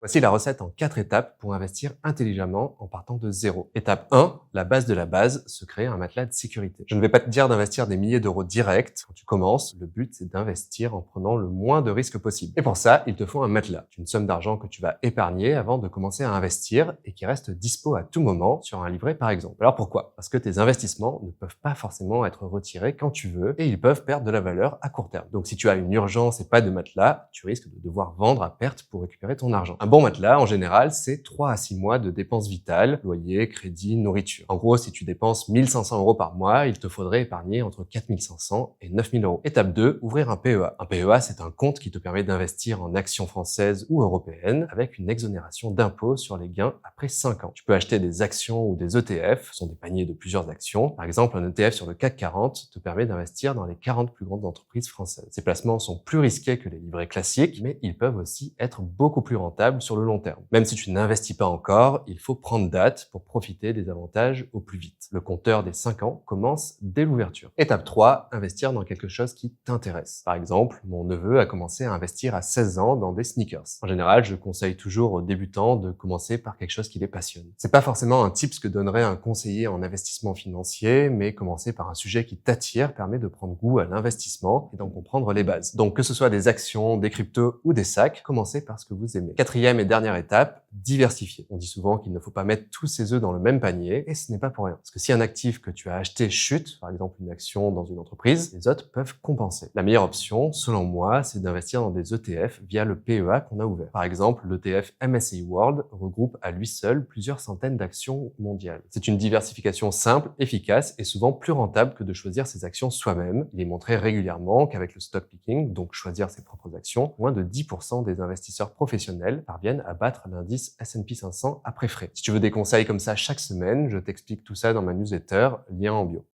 Voici la recette en 4 étapes pour investir intelligemment en partant de zéro. Étape 1, la base de la base, se créer un matelas de sécurité. Je ne vais pas te dire d'investir des milliers d'euros direct. Quand tu commences, le but c'est d'investir en prenant le moins de risques possible. Et pour ça, il te faut un matelas, une somme d'argent que tu vas épargner avant de commencer à investir et qui reste dispo à tout moment sur un livret par exemple. Alors pourquoi? Parce que tes investissements ne peuvent pas forcément être retirés quand tu veux et ils peuvent perdre de la valeur à court terme. Donc si tu as une urgence et pas de matelas, tu risques de devoir vendre à perte pour récupérer ton argent. Un bon matelas, en général, c'est 3 à 6 mois de dépenses vitales, loyer, crédit, nourriture. En gros, si tu dépenses 1500 euros par mois, il te faudrait épargner entre 4500 et 9000 euros. Étape 2, ouvrir un PEA. Un PEA, c'est un compte qui te permet d'investir en actions françaises ou européennes avec une exonération d'impôt sur les gains après 5 ans. Tu peux acheter des actions ou des ETF, ce sont des paniers de plusieurs actions. Par exemple, un ETF sur le CAC 40 te permet d'investir dans les 40 plus grandes entreprises françaises. Ces placements sont plus risqués que les livrets classiques, mais ils peuvent aussi être beaucoup plus rentables sur le long terme. Même si tu n'investis pas encore, il faut prendre date pour profiter des avantages au plus vite. Le compteur des 5 ans commence dès l'ouverture. Étape 3, investir dans quelque chose qui t'intéresse. Par exemple, mon neveu a commencé à investir à 16 ans dans des sneakers. En général, je conseille toujours aux débutants de commencer par quelque chose qui les passionne. C'est pas forcément un tips que donnerait un conseiller en investissement financier, mais commencer par un sujet qui t'attire permet de prendre goût à l'investissement et d'en comprendre les bases. Donc que ce soit des actions, des cryptos ou des sacs, commencez par ce que vous aimez. Quatrième et dernière étape, diversifier. On dit souvent qu'il ne faut pas mettre tous ses œufs dans le même panier et ce n'est pas pour rien. Parce que si un actif que tu as acheté chute, par exemple une action dans une entreprise, les autres peuvent compenser. La meilleure option, selon moi, c'est d'investir dans des ETF via le PEA qu'on a ouvert. Par exemple, l'ETF MSCI World regroupe à lui seul plusieurs centaines d'actions mondiales. C'est une diversification simple, efficace et souvent plus rentable que de choisir ses actions soi-même. Il est montré régulièrement qu'avec le stock picking, donc choisir ses propres actions, moins de 10% des investisseurs professionnels parviennent à battre l'indice S&P 500 après frais. Si tu veux des conseils comme ça chaque semaine, je t'explique tout ça dans ma newsletter, lien en bio.